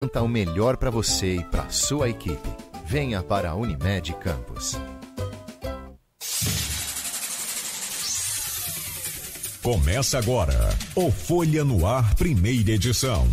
O melhor para você e para sua equipe. Venha para a Unimed Campos. Começa agora o Folha no Ar, primeira edição.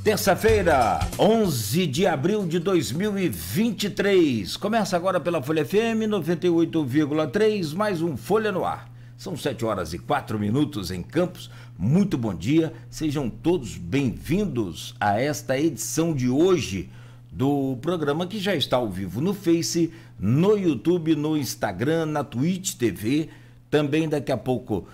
Terça-feira, 11 de abril de 2023. Começa agora pela Folha FM 98,3, mais um Folha no Ar. São 7h04 em Campos. Muito bom dia, sejam todos bem-vindos a esta edição de hoje do programa que já está ao vivo no Face, no YouTube, no Instagram, na Twitch TV. Também daqui a pouco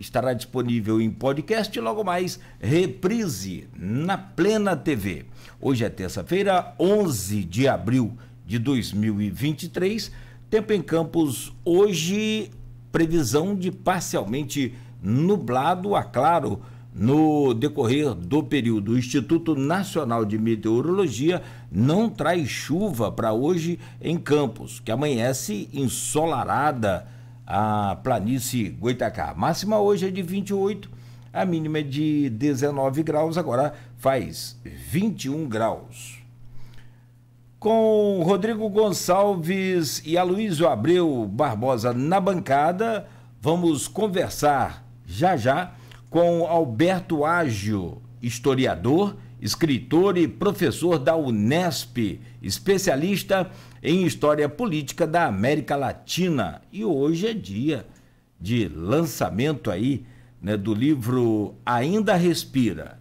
estará disponível em podcast e logo mais reprise na Plena TV. Hoje é terça-feira, 11 de abril de 2023. Tempo em Campos hoje, previsão de parcialmente nublado a claro no decorrer do período. O Instituto Nacional de Meteorologia não traz chuva para hoje em Campos, que amanhece ensolarada a planície Goitacá. Máxima hoje é de 28, a mínima é de 19 graus, agora faz 21 graus. Com Rodrigo Gonçalves e Aloysio Abreu Barbosa na bancada, vamos conversar já com Alberto Ágio, historiador, escritor e professor da Unesp, especialista em História Política da América Latina. E hoje é dia de lançamento aí, né, do livro Ainda Respira,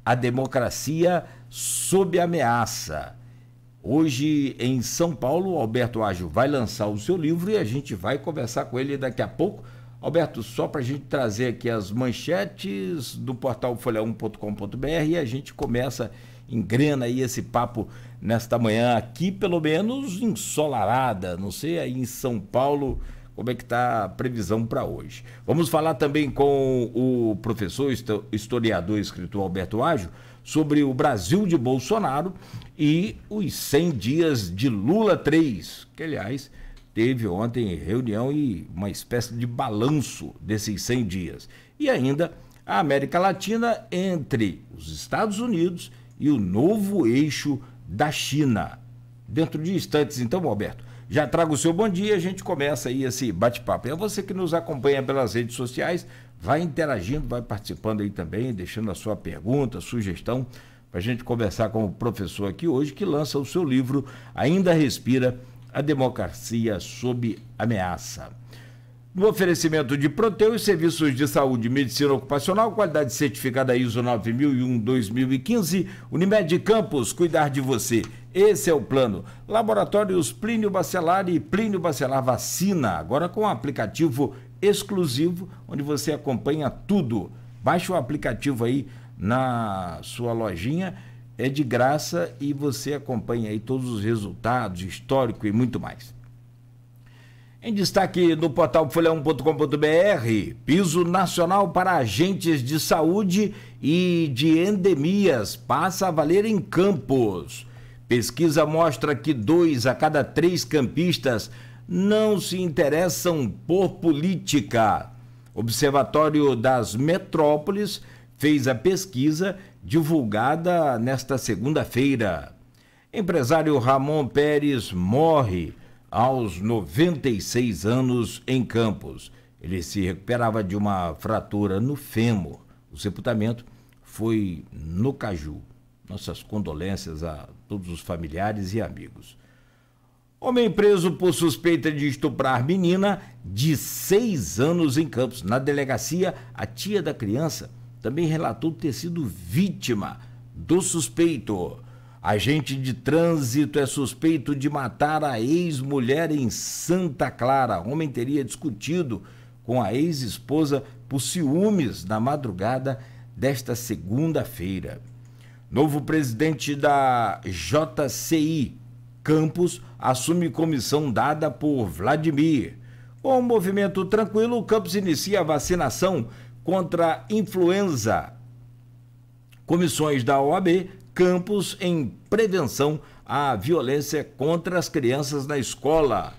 a Democracia sob Ameaça. Hoje em São Paulo, Alberto Ágio vai lançar o seu livro e a gente vai conversar com ele daqui a pouco. Alberto, só para a gente trazer aqui as manchetes do portal folha1.com.br e a gente começa, engrena aí esse papo nesta manhã aqui, pelo menos ensolarada. Não sei aí em São Paulo como é que está a previsão para hoje. Vamos falar também com o professor, historiador e escritor Alberto Ágio sobre o Brasil de Bolsonaro e os 100 dias de Lula 3, que aliás teve ontem reunião e uma espécie de balanço desses 100 dias. E ainda a América Latina entre os Estados Unidos e o novo eixo da China. Dentro de instantes, então, Alberto, já trago o seu bom dia, a gente começa aí esse bate-papo. É você que nos acompanha pelas redes sociais, vai interagindo, vai participando aí também, deixando a sua pergunta, sugestão, para a gente conversar com o professor aqui hoje, que lança o seu livro Ainda Respira, a Democracia sob Ameaça. No oferecimento de Proteus, serviços de saúde e medicina ocupacional, qualidade certificada ISO 9001-2015, Unimed Campos, cuidar de você. Esse é o plano. Laboratórios Plínio Bacelar e Plínio Bacelar Vacina, agora com um aplicativo exclusivo, onde você acompanha tudo. Baixe o aplicativo aí na sua lojinha, é de graça e você acompanha aí todos os resultados, histórico e muito mais. Em destaque no portal folha1.com.br, piso nacional para agentes de saúde e de endemias passa a valer em Campos. Pesquisa mostra que 2 a cada 3 campistas não se interessam por política. Observatório das Metrópoles fez a pesquisa divulgada nesta segunda-feira. Empresário Ramon Pérez morre aos 96 anos em Campos. Ele se recuperava de uma fratura no fêmur. O sepultamento foi no Caju. Nossas condolências a todos os familiares e amigos. Homem preso por suspeita de estuprar menina de 6 anos em Campos. Na delegacia, a tia da criança também relatou ter sido vítima do suspeito. Agente de trânsito é suspeito de matar a ex-mulher em Santa Clara. O homem teria discutido com a ex-esposa por ciúmes na madrugada desta segunda-feira. Novo presidente da JCI, Campos, assume comissão dada por Vladimir. Com um movimento tranquilo, Campos inicia a vacinação contra a influenza. Comissões da OAB Campos em prevenção à violência contra as crianças na escola.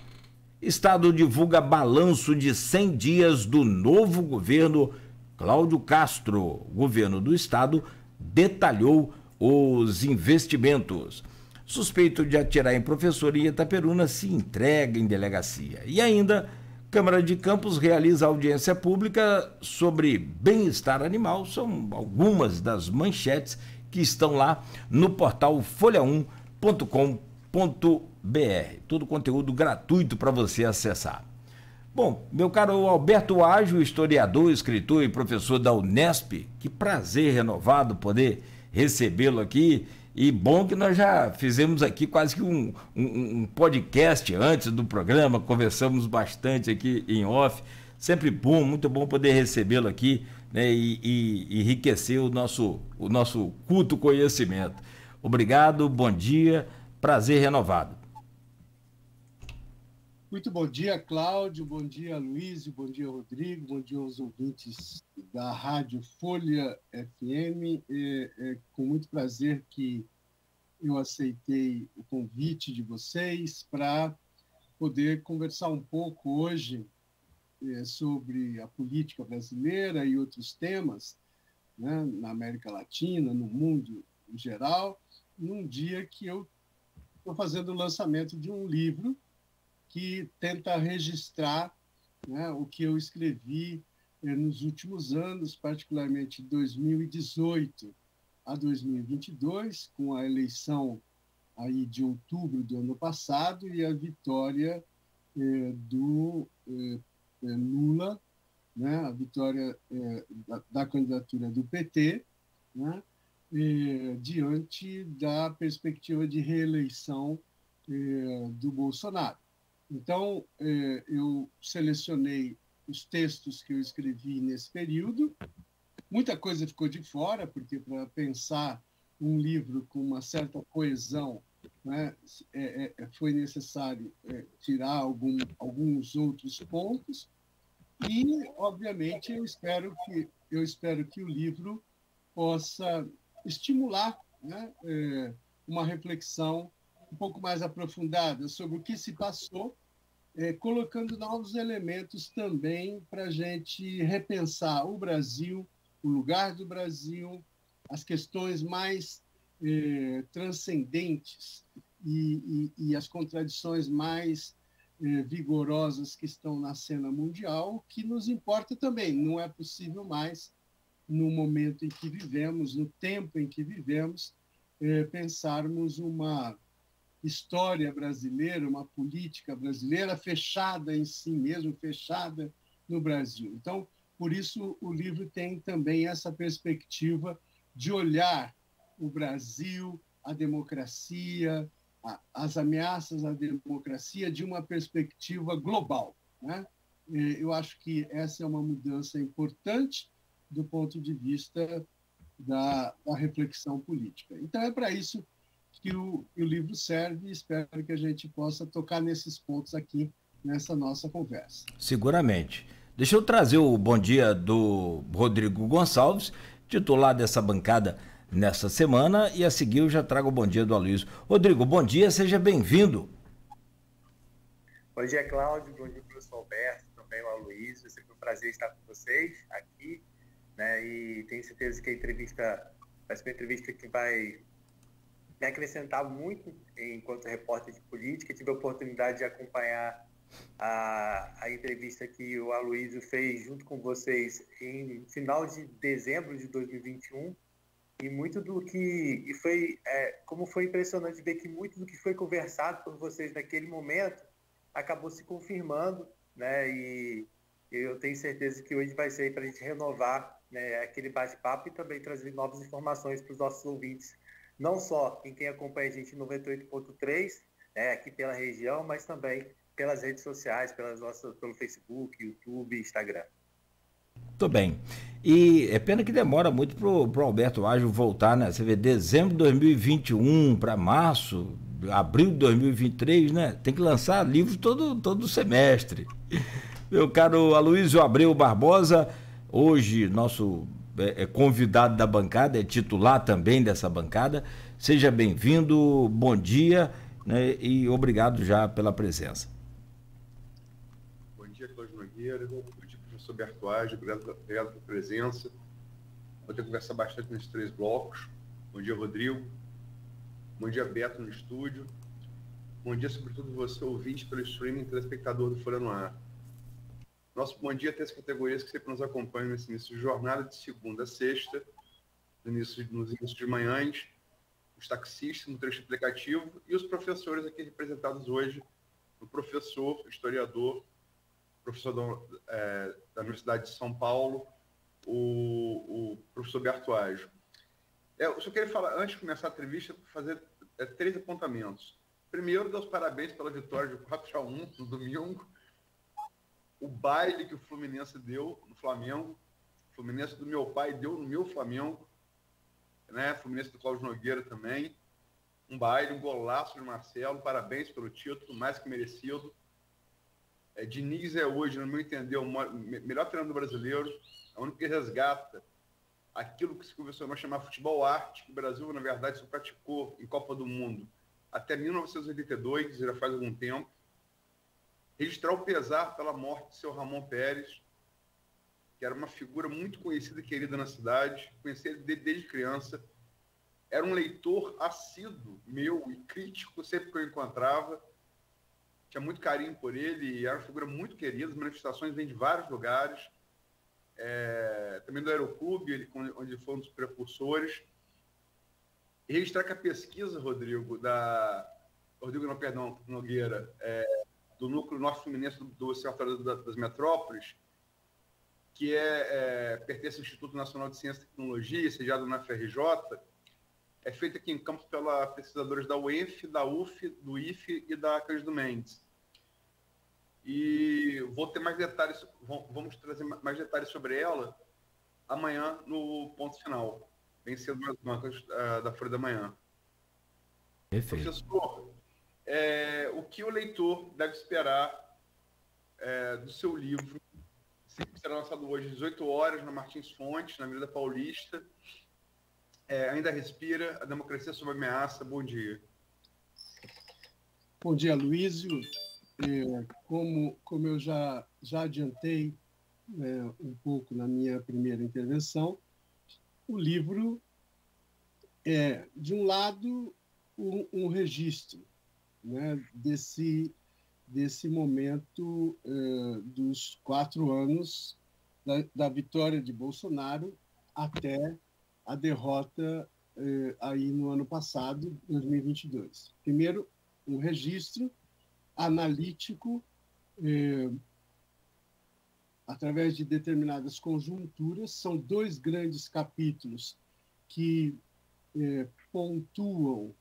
Estado divulga balanço de 100 dias do novo governo Cláudio Castro. O governo do estado detalhou os investimentos. Suspeito de atirar em professor em Itaperuna se entrega em delegacia. E ainda, Câmara de Campos realiza audiência pública sobre bem-estar animal. São algumas das manchetes que estão lá no portal folha1.com.br. Todo conteúdo gratuito para você acessar. Bom, meu caro Alberto Ágio, historiador, escritor e professor da Unesp, que prazer renovado poder recebê-lo aqui. E bom que nós já fizemos aqui quase que um podcast antes do programa, conversamos bastante aqui em off. Sempre bom, muito bom poder recebê-lo aqui, né, e enriquecer o nosso culto conhecimento. Obrigado, bom dia, prazer renovado. Muito bom dia, Cláudio, bom dia, Luiz, bom dia, Rodrigo, bom dia aos ouvintes da Rádio Folha FM. Com muito prazer que eu aceitei o convite de vocês para poder conversar um pouco hoje sobre a política brasileira e outros temas, né, na América Latina, no mundo em geral, num dia que eu estou fazendo o lançamento de um livro que tenta registrar, né, o que eu escrevi nos últimos anos, particularmente de 2018 a 2022, com a eleição aí de outubro do ano passado e a vitória do Lula, né, a vitória da candidatura do PT, né, diante da perspectiva de reeleição do Bolsonaro. Então, eu selecionei os textos que eu escrevi nesse período. Muita coisa ficou de fora, porque para pensar um livro com uma certa coesão, né, foi necessário tirar alguns outros pontos. E, obviamente, eu espero que o livro possa estimular, né, uma reflexão um pouco mais aprofundada sobre o que se passou, colocando novos elementos também para a gente repensar o Brasil, o lugar do Brasil, as questões mais transcendentes e as contradições mais vigorosas que estão na cena mundial, que nos importa também. Não é possível mais, no momento em que vivemos, no tempo em que vivemos, pensarmos uma história brasileira, uma política brasileira fechada em si mesmo, fechada no Brasil. Então, por isso, o livro tem também essa perspectiva de olhar o Brasil, a democracia, as ameaças à democracia de uma perspectiva global, né? Eu acho que essa é uma mudança importante do ponto de vista da reflexão política. Então, é para isso que o livro serve, e espero que a gente possa tocar nesses pontos aqui nessa nossa conversa. Seguramente. Deixa eu trazer o bom dia do Rodrigo Gonçalves, titular dessa bancada nessa semana, e a seguir eu já trago o bom dia do Aloysio. Rodrigo, bom dia, seja bem-vindo. Bom dia, Cláudio, bom dia, professor Alberto, também o Aloysio. É sempre um prazer estar com vocês aqui, né? E tenho certeza que a entrevista vai ser uma entrevista que vai me acrescentar muito enquanto repórter de política. Tive a oportunidade de acompanhar a entrevista que o Aloysio fez junto com vocês em final de dezembro de 2021, e muito do que como foi impressionante ver que muito do que foi conversado por vocês naquele momento acabou se confirmando, né? E eu tenho certeza que hoje vai ser para a gente renovar, né, aquele bate-papo e também trazer novas informações para os nossos ouvintes, não só em quem acompanha a gente em 98.3, né, aqui pela região, mas também pelas redes sociais, pelo Facebook, YouTube, Instagram. Muito bem. E é pena que demora muito pro Alberto Ágio voltar, né? Você vê, dezembro de 2021 para março, abril de 2023, né? Tem que lançar livro todo semestre. Meu caro Aloysio Abreu Barbosa, hoje nosso é convidado da bancada, é titular também dessa bancada. Seja bem-vindo, bom dia, né, e obrigado já pela presença. Bom dia, Cláudio Nogueira, bom dia, professor Bertuage, obrigado pela presença. Vou ter que conversar bastante nesses 3 blocos. Bom dia, Rodrigo. Bom dia, Beto, no estúdio. Bom dia, sobretudo, você, ouvinte pelo streaming, telespectador do Folha no Ar. Nosso bom dia a 3 categorias que sempre nos acompanham nesse início de jornada, de segunda a sexta, nos inícios de manhãs, os taxistas no trecho aplicativo e os professores aqui representados hoje, o professor, historiador, professor da Universidade de São Paulo, o professor Bertuage. Eu só queria falar, antes de começar a entrevista, fazer 3 apontamentos. Primeiro, dar os parabéns pela vitória de 4-1 no domingo. O baile que o Fluminense deu no Flamengo, o Fluminense do meu pai deu no meu Flamengo, né? O Fluminense do Cláudio Nogueira também. Um baile, um golaço de Marcelo, parabéns pelo título, mais que merecido. Diniz é hoje, no meu entender, o melhor treinador brasileiro, é o único que resgata aquilo que se convencionou chamar futebol arte, que o Brasil, na verdade, só praticou em Copa do Mundo até 1982, já faz algum tempo. Registrar o pesar pela morte de seu Ramon Pérez, que era uma figura muito conhecida e querida na cidade, conheci ele desde criança, era um leitor assíduo meu e crítico sempre que eu encontrava, tinha muito carinho por ele, era uma figura muito querida, as manifestações vêm de vários lugares, também do Aeroclube, onde foi um dos precursores. E registrar que a pesquisa, Nogueira, do Núcleo Norte Fluminense do Observatório das Metrópoles, que pertence ao Instituto Nacional de Ciência e Tecnologia, sediado na FRJ, é feita aqui em Campos pela pesquisadores da UENF, da UF, do IFE e da Cândido Mendes. E vou ter mais detalhes, vamos trazer mais detalhes sobre ela amanhã no ponto final, bem cedo nas bancas da Folha da Manhã. Perfeito. Professor, o que o leitor deve esperar do seu livro, que será lançado hoje às 18 horas na Martins Fontes, na Avenida Paulista, Ainda Respira, a Democracia sob Ameaça. Bom dia. Bom dia, Luísio. Como eu já adiantei um pouco na minha primeira intervenção, o livro é, de um lado, um registro, né, desse momento dos 4 anos da vitória de Bolsonaro até a derrota aí no ano passado, 2022. Primeiro, um registro analítico através de determinadas conjunturas. São 2 grandes capítulos que pontuam,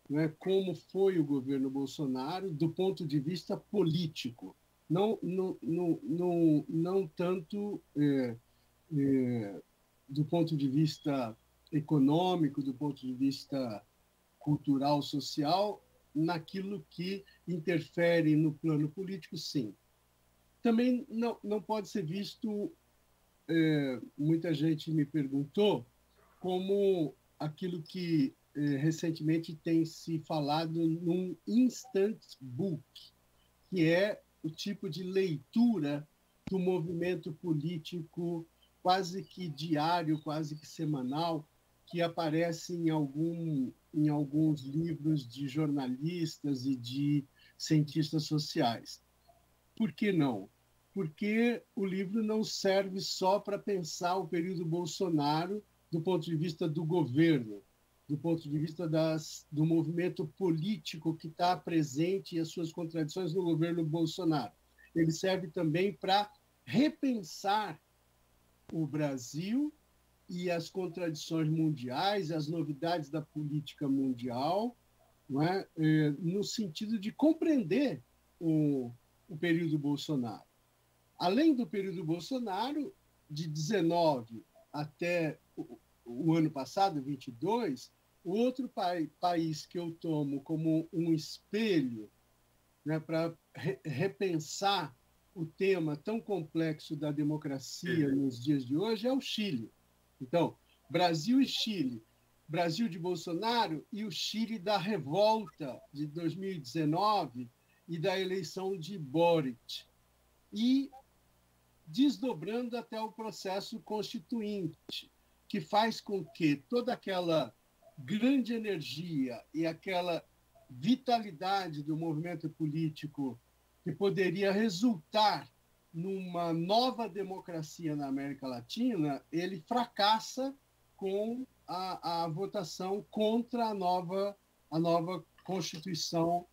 né, como foi o governo Bolsonaro do ponto de vista político, não tanto do ponto de vista econômico, do ponto de vista cultural, social, naquilo que interfere no plano político, sim. Também não pode ser visto, muita gente me perguntou, como aquilo que recentemente tem se falado num instant book, que é o tipo de leitura do movimento político quase que diário, quase que semanal, que aparece em alguns livros de jornalistas e de cientistas sociais. Por que não? Porque o livro não serve só para pensar o período Bolsonaro do ponto de vista do governo, do ponto de vista do movimento político que está presente e as suas contradições no governo Bolsonaro. Ele serve também para repensar o Brasil e as contradições mundiais, as novidades da política mundial, não é? No sentido de compreender o período Bolsonaro. Além do período Bolsonaro, de 19 até o ano passado, 22, outro país que eu tomo como um espelho, né, para repensar o tema tão complexo da democracia nos dias de hoje é o Chile. Então, Brasil e Chile. Brasil de Bolsonaro e o Chile da revolta de 2019 e da eleição de Boric. E desdobrando até o processo constituinte, que faz com que toda aquela grande energia e aquela vitalidade do movimento político que poderia resultar numa nova democracia na América Latina, ele fracassa com a votação contra a nova Constituição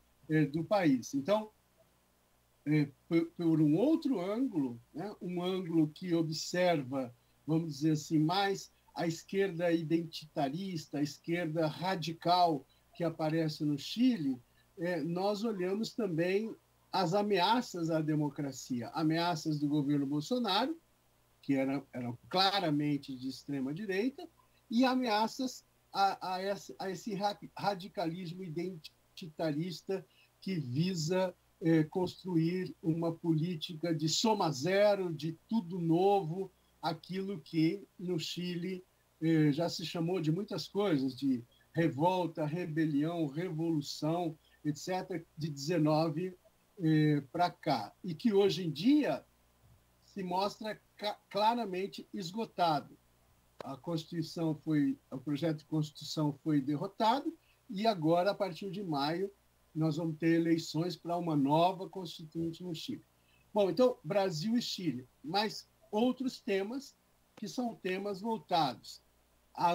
do país. Então, por um outro ângulo, né, um ângulo que observa, vamos dizer assim, mais a esquerda identitarista, a esquerda radical que aparece no Chile, nós olhamos também as ameaças à democracia, ameaças do governo Bolsonaro, que eram claramente de extrema-direita, e ameaças a esse radicalismo identitarista que visa construir uma política de soma zero, de tudo novo, aquilo que no Chile já se chamou de muitas coisas, de revolta, rebelião, revolução, etc., de 19 para cá, e que hoje em dia se mostra claramente esgotado. O projeto de Constituição foi derrotado e agora, a partir de maio, nós vamos ter eleições para uma nova Constituinte no Chile. Bom, então, Brasil e Chile, mas outros temas que são temas voltados à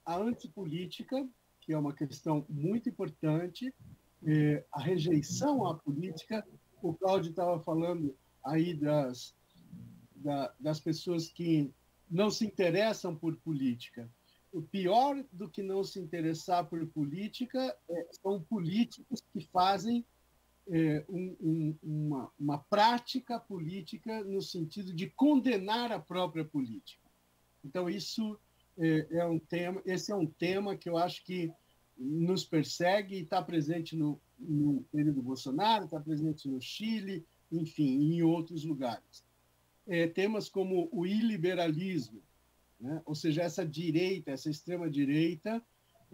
antipolítica, que é uma questão muito importante, a rejeição à política. O Cláudio estava falando aí das pessoas que não se interessam por política. O pior do que não se interessar por política são políticos que fazem uma prática política no sentido de condenar a própria política. Então, isso esse é um tema que eu acho que nos persegue e está presente no período Bolsonaro, está presente no Chile, enfim, em outros lugares. Temas como o iliberalismo, né? Ou seja, essa direita, essa extrema-direita,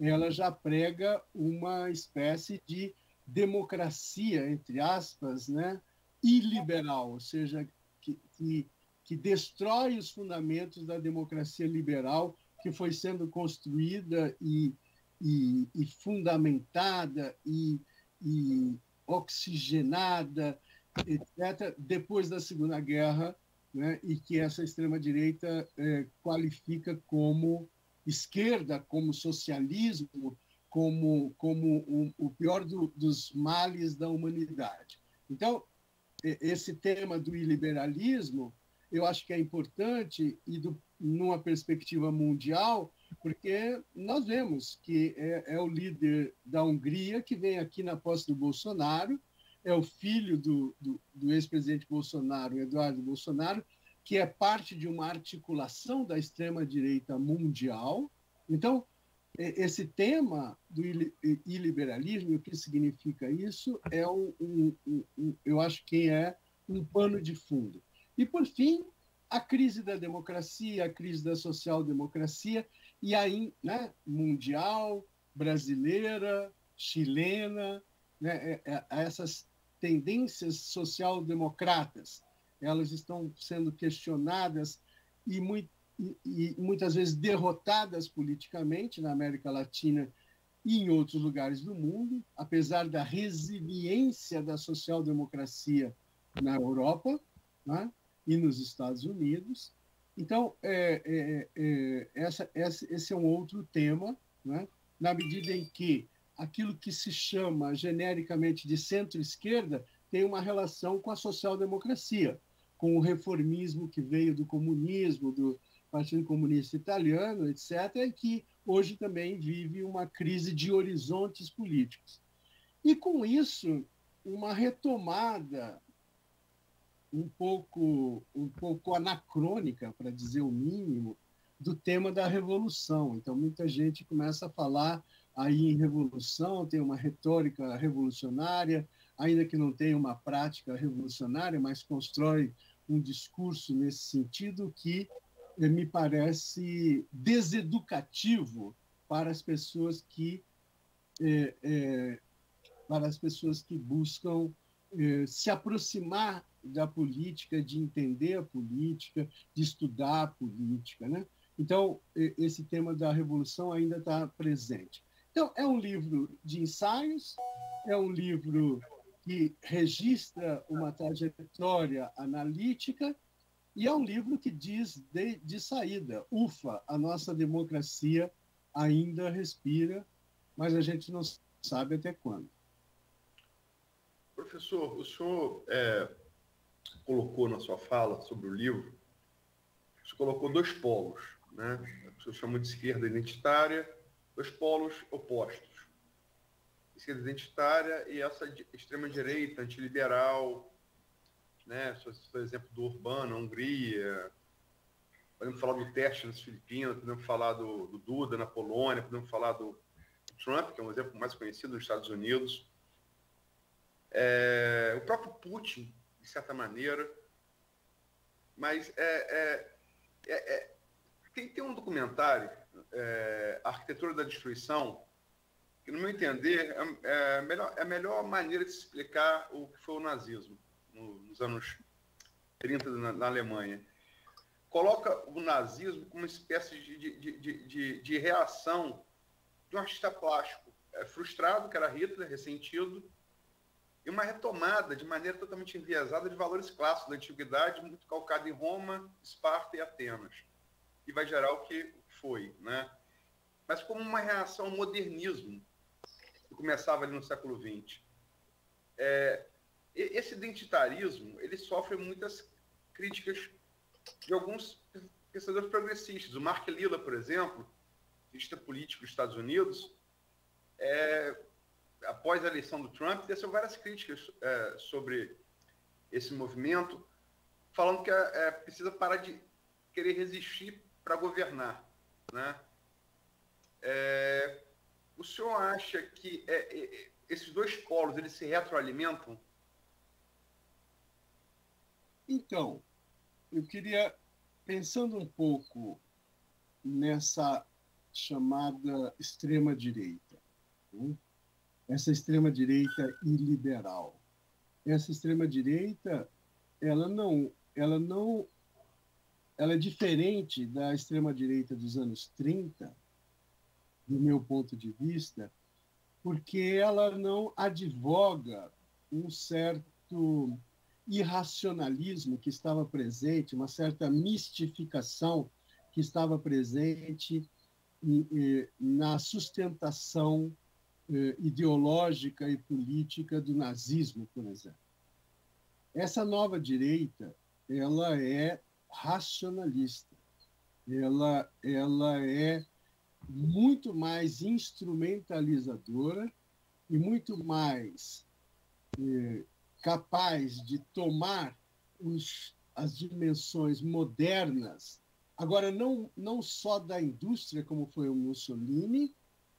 ela já prega uma espécie de democracia, entre aspas, né? Iliberal, ou seja, que destrói os fundamentos da democracia liberal que foi sendo construída e fundamentada e oxigenada, etc., depois da Segunda Guerra, né, e que essa extrema-direita qualifica como esquerda, como socialismo, como o pior dos males da humanidade. Então, esse tema do iliberalismo, eu acho que é importante e numa perspectiva mundial, porque nós vemos que é o líder da Hungria que vem aqui na posse do Bolsonaro, é o filho do ex-presidente Bolsonaro, Eduardo Bolsonaro, que é parte de uma articulação da extrema-direita mundial. Então, esse tema do iliberalismo, o que significa isso, eu acho que é um pano de fundo. E, por fim, a crise da democracia, a crise da social-democracia, e aí, né, mundial, brasileira, chilena, né, essas tendências social-democratas, elas estão sendo questionadas e muitas vezes derrotadas politicamente na América Latina e em outros lugares do mundo, apesar da resiliência da social-democracia na Europa, né, e nos Estados Unidos. Então, esse é um outro tema, né, na medida em que aquilo que se chama genericamente de centro-esquerda tem uma relação com a social-democracia, com o reformismo que veio do comunismo, do Partido Comunista Italiano, etc., e que hoje também vive uma crise de horizontes políticos. E, com isso, uma retomada um pouco anacrônica, para dizer o mínimo, do tema da revolução. Então, muita gente começa a falar aí em revolução, tem uma retórica revolucionária, ainda que não tenha uma prática revolucionária, mas constrói um discurso nesse sentido que me parece deseducativo para as pessoas que buscam se aproximar da política, de entender a política, de estudar a política, né? Então, esse tema da revolução ainda está presente. Então, é um livro de ensaios, é um livro que registra uma trajetória analítica e é um livro que diz de saída, ufa, a nossa democracia ainda respira, mas a gente não sabe até quando. Professor, o senhor colocou na sua fala sobre o livro, você colocou dois polos, né? O senhor chamou de esquerda identitária, dois polos opostos. Esquerda identitária e essa extrema-direita, antiliberal, né? Por exemplo, do Orbán na Hungria, podemos falar do Teste nas Filipinas, podemos falar do Duda na Polônia, podemos falar do Trump, que é um exemplo mais conhecido nos Estados Unidos. O próprio Putin, de certa maneira, mas tem um documentário, A Arquitetura da Destruição, que, no meu entender, é a melhor maneira de se explicar o que foi o nazismo nos anos 30 na Alemanha. Coloca o nazismo como uma espécie de reação de um artista plástico frustrado, que era Hitler, ressentido, e uma retomada de maneira totalmente enviesada de valores clássicos da antiguidade, muito calcado em Roma, Esparta e Atenas. E vai gerar o que foi, né? Mas como uma reação ao modernismo, que começava ali no século XX. Esse identitarismo, ele sofre muitas críticas de alguns pensadores progressistas. O Mark Lilla, por exemplo, cientista político dos Estados Unidos, após a eleição do Trump, teceu várias críticas sobre esse movimento, falando que precisa parar de querer resistir para governar, né? O senhor acha que esses dois polos eles se retroalimentam? Então, eu queria, pensando um pouco nessa chamada extrema-direita, né? Essa extrema-direita iliberal. Essa extrema-direita, ela é diferente da extrema-direita dos anos 30, do meu ponto de vista, porque ela não advoga um certo irracionalismo que estava presente, uma certa mistificação que estava presente na sustentação ideológica e política do nazismo, por exemplo. Essa nova direita, ela é racionalista, ela é muito mais instrumentalizadora e muito mais capaz de tomar as dimensões modernas, agora não só da indústria, como foi o Mussolini,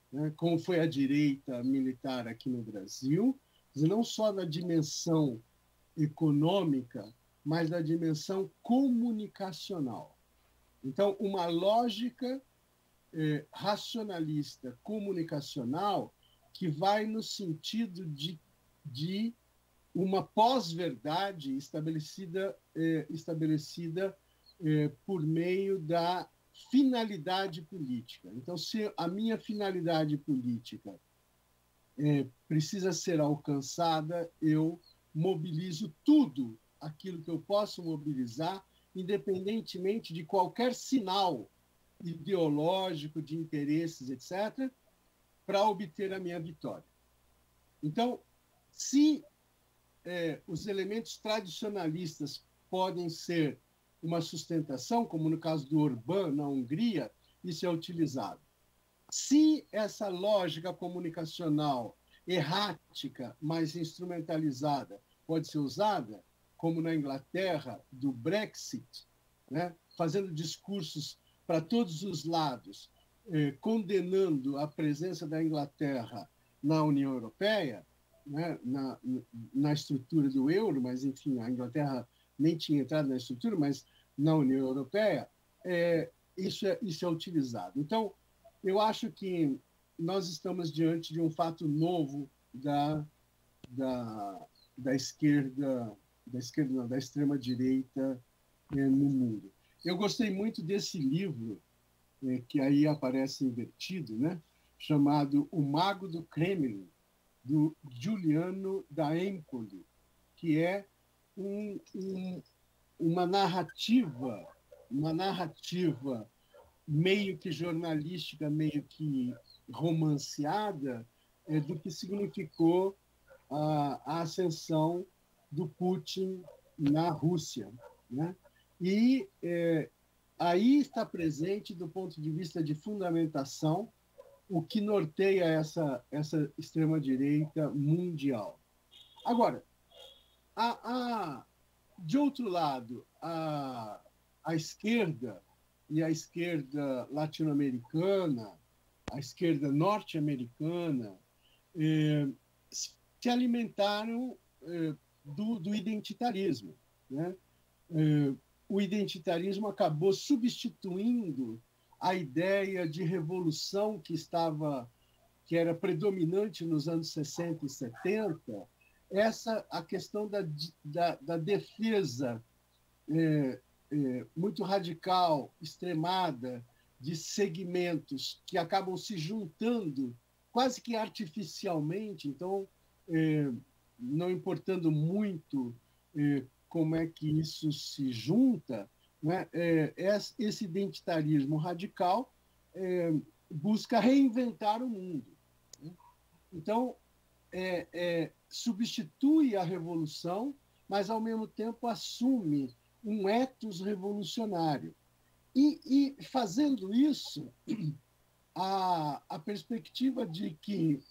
né, como foi a direita militar aqui no Brasil, não só da dimensão econômica, mas da dimensão comunicacional. Então, uma lógica racionalista comunicacional que vai no sentido de uma pós-verdade estabelecida por meio da finalidade política. Então, se a minha finalidade política precisa ser alcançada, eu mobilizo tudo aquilo que eu posso mobilizar, independentemente de qualquer sinal ideológico, de interesses, etc., para obter a minha vitória. Então, se os elementos tradicionalistas podem ser uma sustentação, como no caso do Orbán na Hungria, isso é utilizado. Se essa lógica comunicacional errática, mas instrumentalizada, pode ser usada, como na Inglaterra, do Brexit, né, fazendo discursos para todos os lados, condenando a presença da Inglaterra na União Europeia, né, na estrutura do euro, mas, enfim, a Inglaterra nem tinha entrado na estrutura, mas na União Europeia, isso é utilizado. Então, eu acho que nós estamos diante de um fato novo da esquerda, não, da extrema-direita no mundo. Eu gostei muito desse livro, que aí aparece invertido, né? Chamado O Mago do Kremlin, do Giuliano da Empoli, que é uma narrativa meio que jornalística, meio que romanceada, do que significou a ascensão do Putin na Rússia, né? E aí está presente, do ponto de vista de fundamentação, o que norteia essa extrema-direita mundial. Agora, de outro lado, a esquerda, e a esquerda latino-americana, a esquerda norte-americana, se alimentaram do identitarismo, né? O identitarismo acabou substituindo a ideia de revolução que era predominante nos anos 60 e 70, a questão da defesa muito radical, extremada, de segmentos que acabam se juntando quase que artificialmente, então, não importando muito como é que isso se junta, né? Esse identitarismo radical busca reinventar o mundo, né? Então, substitui a revolução, mas, ao mesmo tempo, assume um ethos revolucionário. E fazendo isso, a perspectiva de que,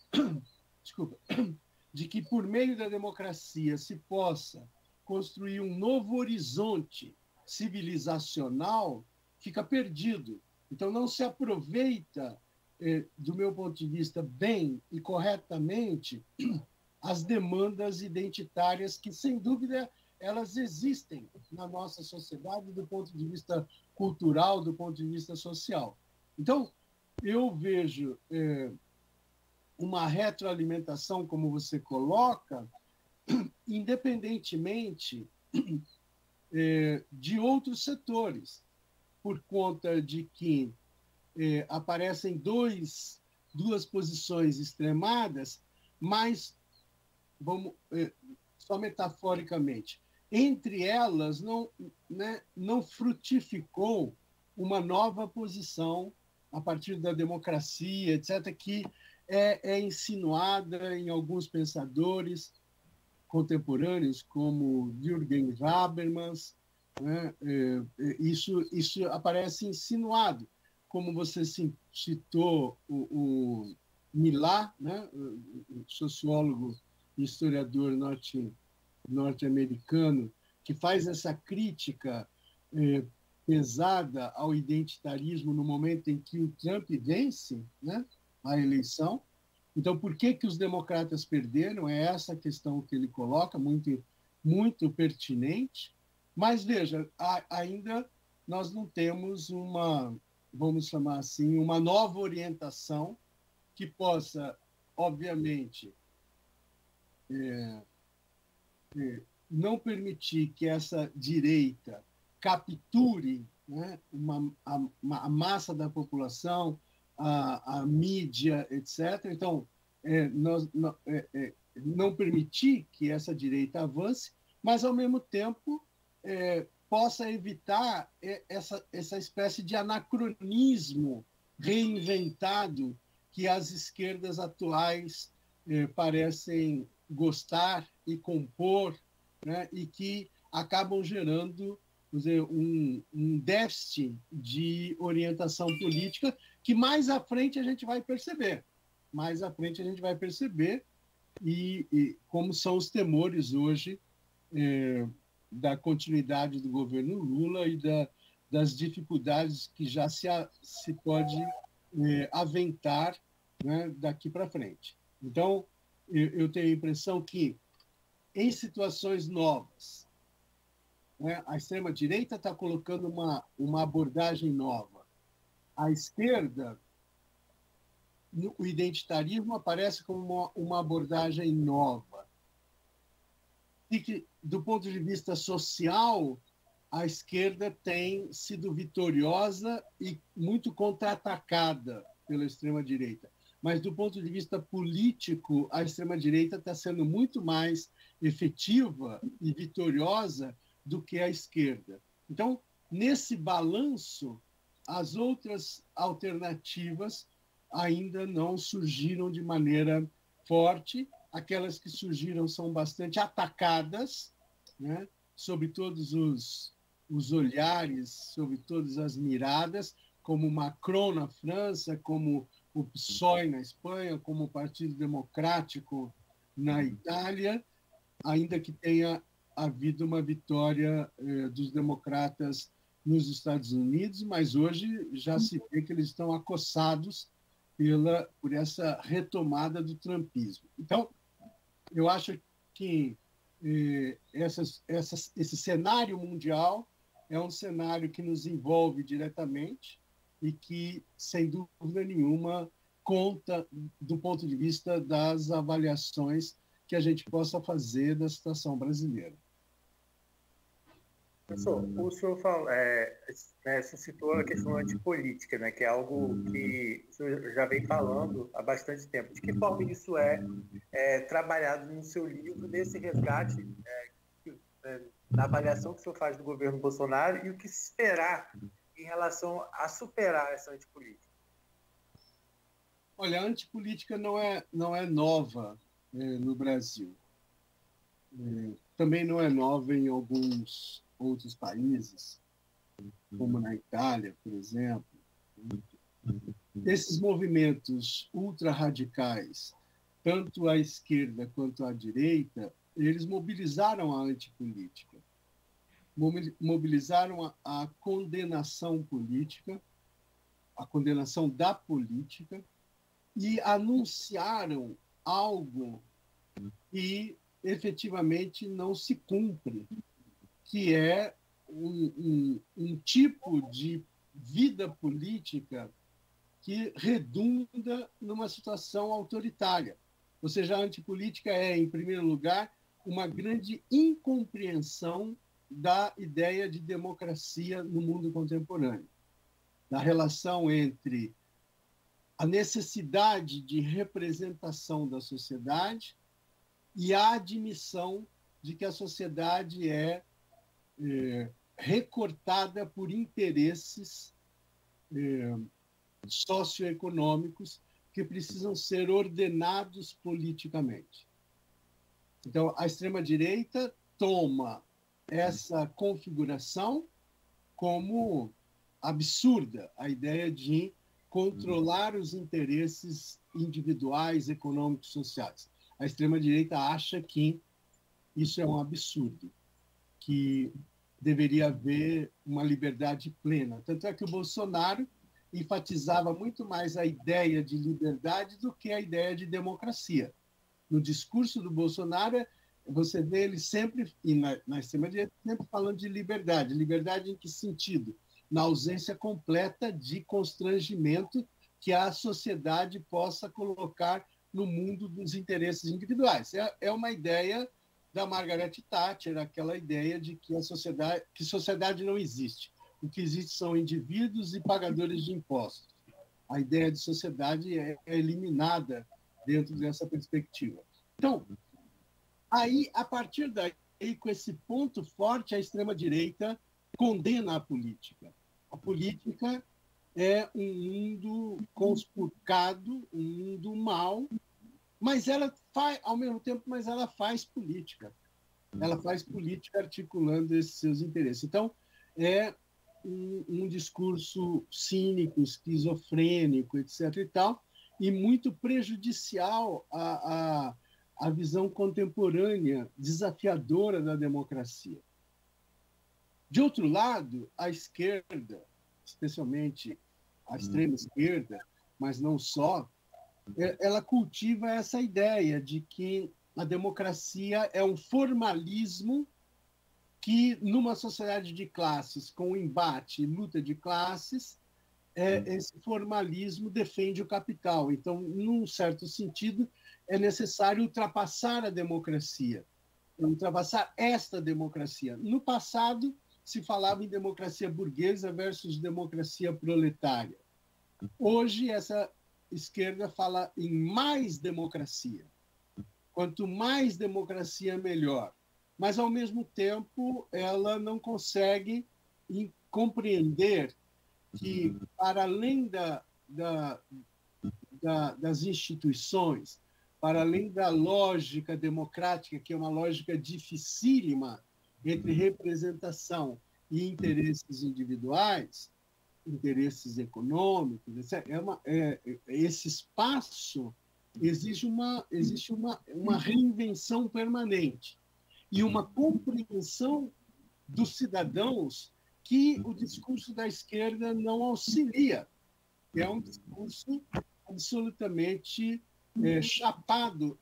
por meio da democracia, se possa construir um novo horizonte civilizacional, fica perdido. Então, não se aproveita, do meu ponto de vista, bem e corretamente, as demandas identitárias que, sem dúvida, elas existem na nossa sociedade do ponto de vista cultural, do ponto de vista social. Então, eu vejo uma retroalimentação, como você coloca, independentemente de outros setores, por conta de que aparecem duas posições extremadas, mas, só metaforicamente, entre elas não frutificou uma nova posição a partir da democracia, etc., que é insinuada em alguns pensadores contemporâneos, como Jürgen Habermas, né? Isso aparece insinuado, como você citou o Millar, né? O sociólogo e historiador norte-americano, que faz essa crítica pesada ao identitarismo no momento em que o Trump vence, né, a eleição. Então, por que os democratas perderam? É essa a questão que ele coloca, muito, muito pertinente. Mas, veja, ainda nós não temos vamos chamar assim, uma nova orientação que possa, obviamente, não permitir que essa direita capture, né, a massa da população, a mídia, etc. Então, não permitir que essa direita avance, mas, ao mesmo tempo, possa evitar essa espécie de anacronismo reinventado que as esquerdas atuais parecem gostar e compor, né, e que acabam gerando, vamos dizer, um déficit de orientação política que mais à frente a gente vai perceber. Mais à frente a gente vai perceber e como são os temores hoje da continuidade do governo Lula e das dificuldades que já se pode aventar, né, daqui para frente. Então, eu tenho a impressão que, em situações novas, né? A extrema-direita está colocando uma abordagem nova. A esquerda, o identitarismo aparece como uma abordagem nova. E que, do ponto de vista social, a esquerda tem sido vitoriosa e muito contra-atacada pela extrema-direita. Mas, do ponto de vista político, a extrema-direita está sendo muito mais efetiva e vitoriosa do que a esquerda. Então, nesse balanço, as outras alternativas ainda não surgiram de maneira forte. Aquelas que surgiram são bastante atacadas, né? Sob todos os olhares, sob todas as miradas, como Macron na França, como o PSOE na Espanha, como o Partido Democrático na Itália, ainda que tenha havido uma vitória dos democratas nos Estados Unidos, mas hoje já se vê que eles estão acossados por essa retomada do trumpismo. Então, eu acho que esse cenário mundial é um cenário que nos envolve diretamente e que, sem dúvida nenhuma, conta do ponto de vista das avaliações que a gente possa fazer da situação brasileira. Professor, o senhor você citou a questão antipolítica, né, que é algo que o senhor já vem falando há bastante tempo. De que forma isso é trabalhado no seu livro, nesse resgate, na avaliação que o senhor faz do governo Bolsonaro e o que se esperar em relação a superar essa antipolítica? Olha, a antipolítica não é nova no Brasil. Também não é nova em alguns outros países, como na Itália, por exemplo. Esses movimentos ultra-radicais, tanto à esquerda quanto à direita, eles mobilizaram a antipolítica, mobilizaram a condenação política, a condenação da política, e anunciaram algo que efetivamente não se cumpre, que é um tipo de vida política que redunda numa situação autoritária. Ou seja, a antipolítica é, em primeiro lugar, uma grande incompreensão da ideia de democracia no mundo contemporâneo, da relação entre a necessidade de representação da sociedade e a admissão de que a sociedade é recortada por interesses socioeconômicos que precisam ser ordenados politicamente. Então, a extrema-direita toma essa configuração como absurda, a ideia de controlar os interesses individuais, econômicos, sociais. A extrema-direita acha que isso é um absurdo, que deveria haver uma liberdade plena. Tanto é que o Bolsonaro enfatizava muito mais a ideia de liberdade do que a ideia de democracia. No discurso do Bolsonaro, você vê ele sempre, e na extrema-direita, sempre falando de liberdade. Liberdade em que sentido? Na ausência completa de constrangimento que a sociedade possa colocar no mundo dos interesses individuais. É uma ideia da Margaret Thatcher, aquela ideia de que sociedade não existe. O que existe são indivíduos e pagadores de impostos. A ideia de sociedade é eliminada dentro dessa perspectiva. Então, aí, a partir daí, com esse ponto forte, a extrema-direita condena a política. A política é um mundo conspurcado, um mundo mau, mas ela faz, ao mesmo tempo, ela faz política. Ela faz política articulando esses seus interesses. Então, é um discurso cínico, esquizofrênico, etc. e tal, e muito prejudicial à visão contemporânea, desafiadora da democracia. De outro lado, a esquerda, especialmente a extrema esquerda, mas não só, ela cultiva essa ideia de que a democracia é um formalismo que numa sociedade de classes, com embate e luta de classes, esse formalismo defende o capital. Então, num certo sentido, é necessário ultrapassar a democracia, ultrapassar esta democracia. No passado, se falava em democracia burguesa versus democracia proletária. Hoje, essa esquerda fala em mais democracia. Quanto mais democracia, melhor. Mas, ao mesmo tempo, ela não consegue compreender que, para além das instituições, para além da lógica democrática, que é uma lógica dificílima entre representação e interesses individuais, interesses econômicos, esse espaço existe uma reinvenção permanente e uma compreensão dos cidadãos que o discurso da esquerda não auxilia. É um discurso absolutamente chapado,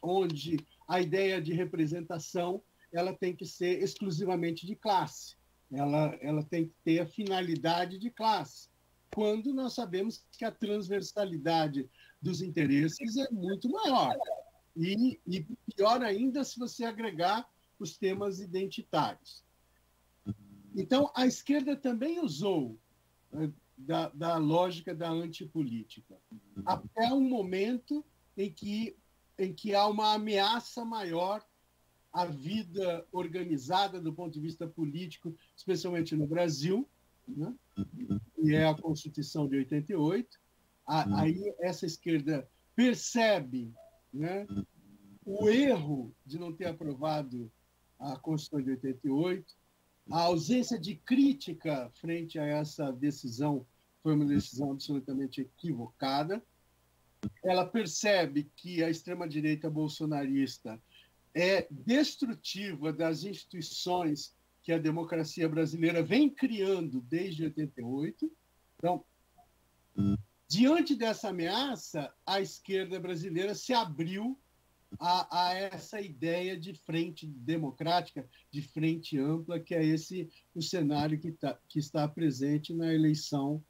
onde a ideia de representação ela tem que ser exclusivamente de classe. Ela tem que ter a finalidade de classe, quando nós sabemos que a transversalidade dos interesses é muito maior. E pior ainda se você agregar os temas identitários. Então, a esquerda também usou da lógica da antipolítica, até um momento em que há uma ameaça maior à vida organizada do ponto de vista político, especialmente no Brasil, né? E é a Constituição de 88. Aí essa esquerda percebe, né, o erro de não ter aprovado a Constituição de 88, a ausência de crítica frente a essa decisão foi uma decisão absolutamente equivocada. Ela percebe que a extrema-direita bolsonarista é destrutiva das instituições que a democracia brasileira vem criando desde 88. Então, diante dessa ameaça, a esquerda brasileira se abriu a essa ideia de frente democrática, de frente ampla, que é esse o cenário que está presente na eleição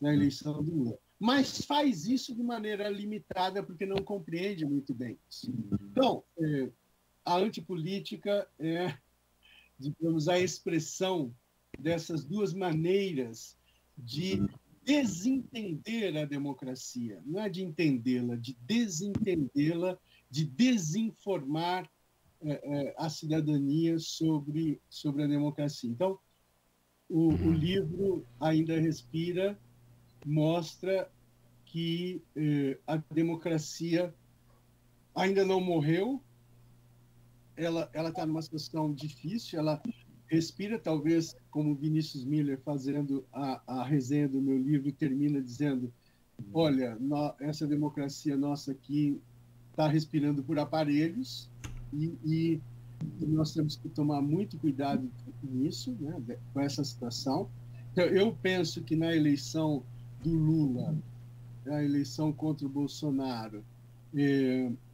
do Lula. Mas faz isso de maneira limitada, porque não compreende muito bem isso. Então, a antipolítica é, digamos, a expressão dessas duas maneiras de desentender a democracia. Não é de entendê-la, de desentendê-la, de desinformar a cidadania sobre a democracia. Então, o livro Ainda Respira mostra que a democracia ainda não morreu, ela está numa situação difícil, ela respira, talvez, como Vinícius Miller, fazendo a resenha do meu livro, termina dizendo, olha, essa democracia nossa aqui está respirando por aparelhos e nós temos que tomar muito cuidado nisso, né, com essa situação. Então, eu penso que na eleição do Lula, a eleição contra o Bolsonaro,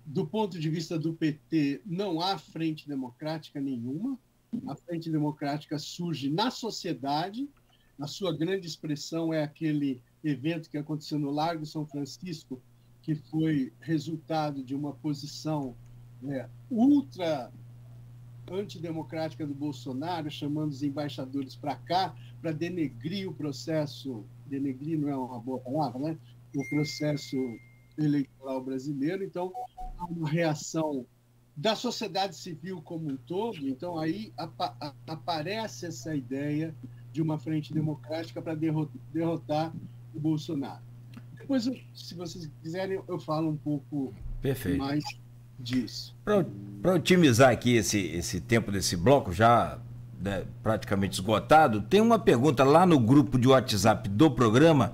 do ponto de vista do PT, não há frente democrática nenhuma. A frente democrática surge na sociedade, a sua grande expressão é aquele evento que aconteceu no Largo São Francisco, que foi resultado de uma posição ultra antidemocrática do Bolsonaro, chamando os embaixadores para cá, para denegrir o processo, denegrir não é uma boa palavra, né? O processo eleitoral brasileiro. Então, há uma reação da sociedade civil como um todo. Então, aí aparece essa ideia de uma frente democrática para derrotar o Bolsonaro. Depois, se vocês quiserem, eu falo um pouco mais disso. Para otimizar aqui esse tempo desse bloco, já praticamente esgotado, tem uma pergunta lá no grupo de WhatsApp do programa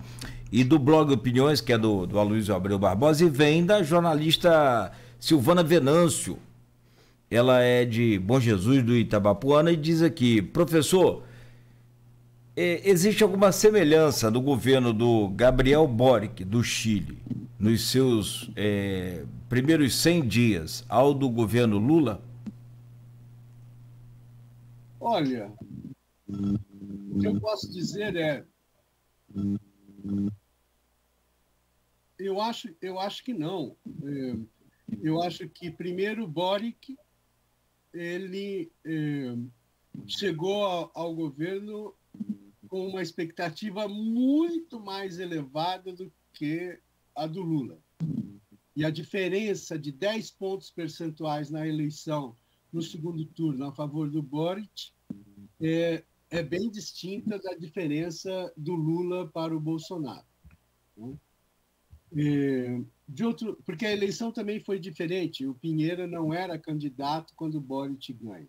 e do blog Opiniões, que é do Aloysio Abreu Barbosa, e vem da jornalista Silvana Venâncio. Ela é de Bom Jesus, do Itabapoana, e diz aqui, professor, existe alguma semelhança do governo do Gabriel Boric, do Chile, nos seus primeiros 100 dias, ao do governo Lula? Olha, o que eu posso dizer é, eu acho que não. Eu acho que, primeiro, Boric, ele chegou ao governo com uma expectativa muito mais elevada do que a do Lula. E a diferença de 10 pontos percentuais na eleição no segundo turno a favor do Boric é bem distinta da diferença do Lula para o Bolsonaro. Porque a eleição também foi diferente. O Pinheira não era candidato quando o Boric ganha.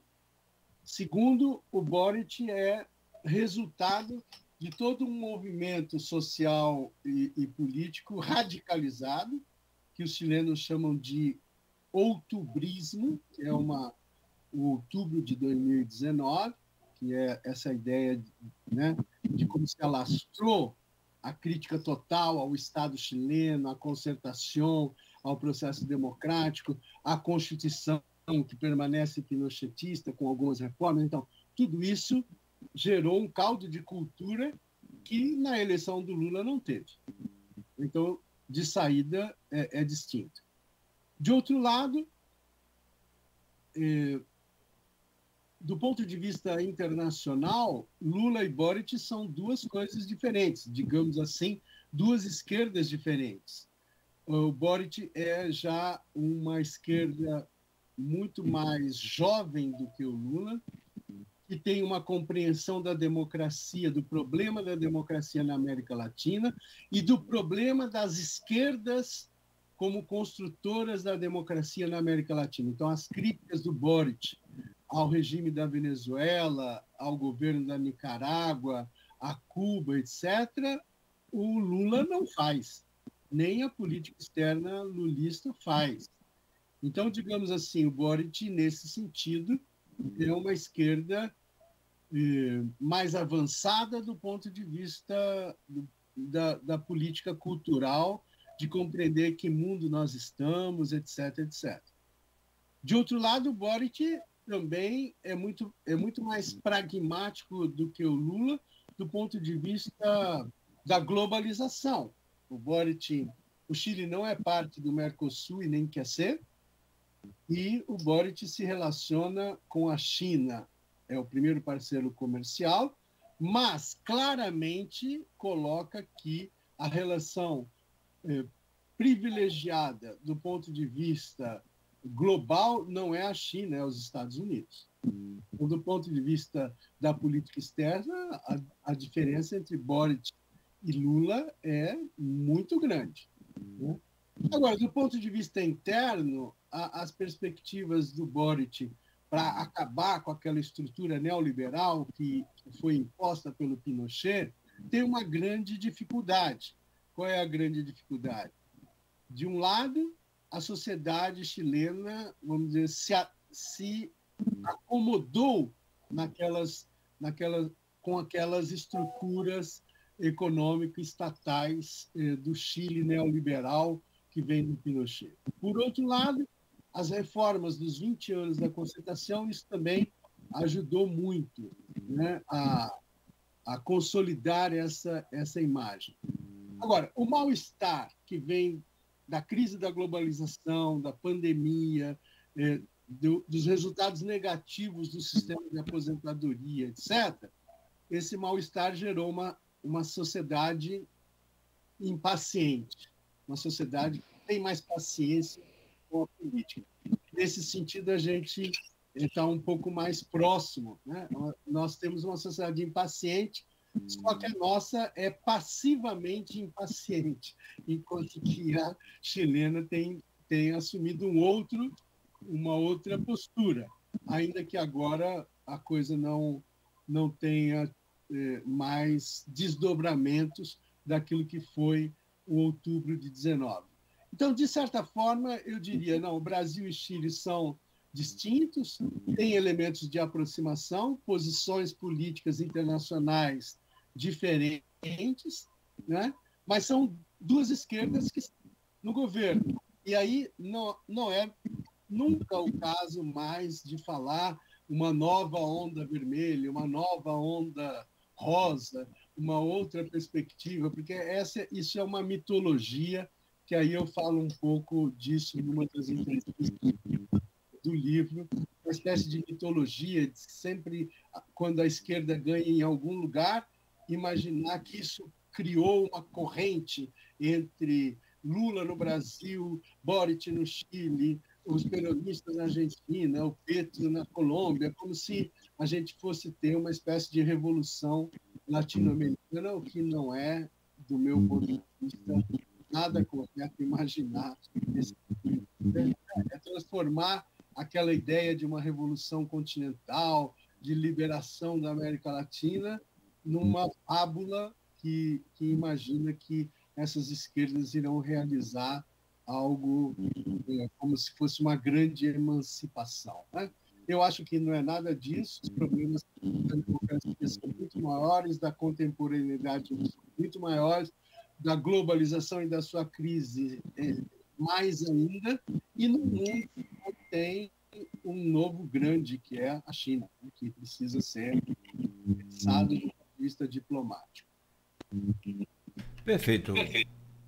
Segundo, o Boric é resultado de todo um movimento social e político radicalizado, que os chilenos chamam de outubrismo, que é o outubro de 2019, que é essa ideia, né, de como se alastrou a crítica total ao Estado chileno, à concertação, ao processo democrático, à Constituição, que permanece pinochetista, com algumas reformas. Então, tudo isso gerou um caldo de cultura que na eleição do Lula não teve. Então, de saída, é distinto. De outro lado, do ponto de vista internacional, Lula e Boric são duas coisas diferentes, digamos assim, duas esquerdas diferentes. O Boric é já uma esquerda muito mais jovem do que o Lula, que tem uma compreensão da democracia, do problema da democracia na América Latina e do problema das esquerdas como construtoras da democracia na América Latina. Então, as críticas do Boric ao regime da Venezuela, ao governo da Nicarágua, a Cuba, etc., o Lula não faz, nem a política externa lulista faz. Então, digamos assim, o Boric, nesse sentido, é uma esquerda mais avançada do ponto de vista da política cultural, de compreender que mundo nós estamos, etc., etc. De outro lado, o Boric também é muito mais pragmático do que o Lula do ponto de vista da globalização. O Chile não é parte do Mercosul e nem quer ser, e o Boric se relaciona com a China, é o primeiro parceiro comercial, mas claramente coloca que a relação privilegiada do ponto de vista global não é a China, é os Estados Unidos. Então, do ponto de vista da política externa, a diferença entre Boric e Lula é muito grande, né? Agora, do ponto de vista interno, as perspectivas do Boric para acabar com aquela estrutura neoliberal que foi imposta pelo Pinochet tem uma grande dificuldade. Qual é a grande dificuldade? De um lado, a sociedade chilena, vamos dizer, se acomodou com aquelas estruturas econômico-estatais do Chile neoliberal que vem do Pinochet. Por outro lado, as reformas dos 20 anos da concertação, isso também ajudou muito, né, a consolidar essa imagem. Agora, o mal-estar que vem da crise da globalização, da pandemia, dos resultados negativos do sistema de aposentadoria, etc., esse mal-estar gerou uma sociedade impaciente, uma sociedade que tem mais paciência com a política. Nesse sentido, a gente está um pouco mais próximo, né? Nós temos uma sociedade impaciente, só que a nossa é passivamente impaciente, enquanto que a chilena tem assumido uma outra postura, ainda que agora a coisa não tenha mais desdobramentos daquilo que foi o outubro de 19. Então, de certa forma, eu diria, não, o Brasil e Chile são distintos, têm elementos de aproximação, posições políticas internacionais diferentes, né? Mas são duas esquerdas que estão no governo. E aí não é nunca o caso mais de falar uma nova onda vermelha, uma nova onda rosa, uma outra perspectiva, porque isso é uma mitologia, que aí eu falo um pouco disso numa das entrevistas do livro, uma espécie de mitologia, de sempre, quando a esquerda ganha em algum lugar, imaginar que isso criou uma corrente entre Lula no Brasil, Boric no Chile, os peronistas na Argentina, o Petro na Colômbia, como se a gente fosse ter uma espécie de revolução latino-americana, o que não é, do meu ponto de vista, nada correto imaginar. É transformar aquela ideia de uma revolução continental, de liberação da América Latina, numa fábula que imagina que essas esquerdas irão realizar algo como se fosse uma grande emancipação, né? Eu acho que não é nada disso. Os problemas da democracia são muito maiores, da contemporaneidade são muito maiores, da globalização e da sua crise mais ainda, e no mundo tem um novo grande, que é a China, que precisa ser pensado do ponto de vista diplomático. Perfeito.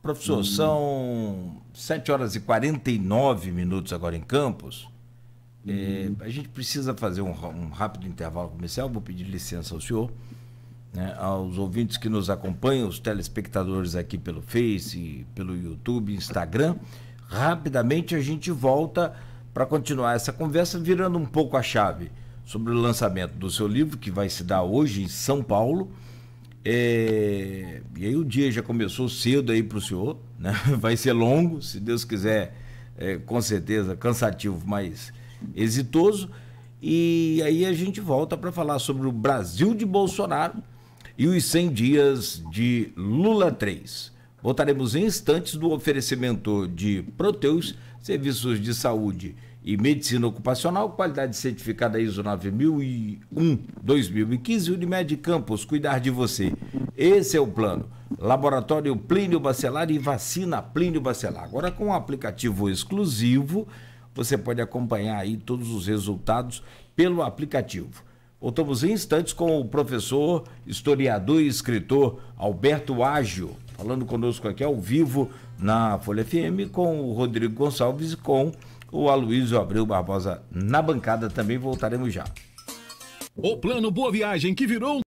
Professor, são 7h49 agora em Campos. A gente precisa fazer um rápido intervalo comercial. Vou pedir licença ao senhor, né, aos ouvintes que nos acompanham, os telespectadores aqui pelo Face, pelo YouTube, Instagram. Rapidamente a gente volta para continuar essa conversa, virando um pouco a chave sobre o lançamento do seu livro, que vai se dar hoje em São Paulo. E aí o dia já começou cedo aí para o senhor, né? Vai ser longo, se Deus quiser, com certeza cansativo, mas exitoso. E aí a gente volta para falar sobre o Brasil de Bolsonaro e os 100 dias de Lula 3. Voltaremos em instantes do oferecimento de Proteus, serviços de saúde e medicina ocupacional, qualidade certificada ISO 9001-2015, Unimed Campos, cuidar de você. Esse é o plano. Laboratório Plínio Bacelar e vacina Plínio Bacelar. Agora com um aplicativo exclusivo, você pode acompanhar aí todos os resultados pelo aplicativo. Voltamos em instantes com o professor, historiador e escritor Alberto Ágio, falando conosco aqui ao vivo na Folha FM, com o Rodrigo Gonçalves e com o Aloysio Abreu Barbosa na bancada. Também voltaremos já. O Plano Boa Viagem, que virou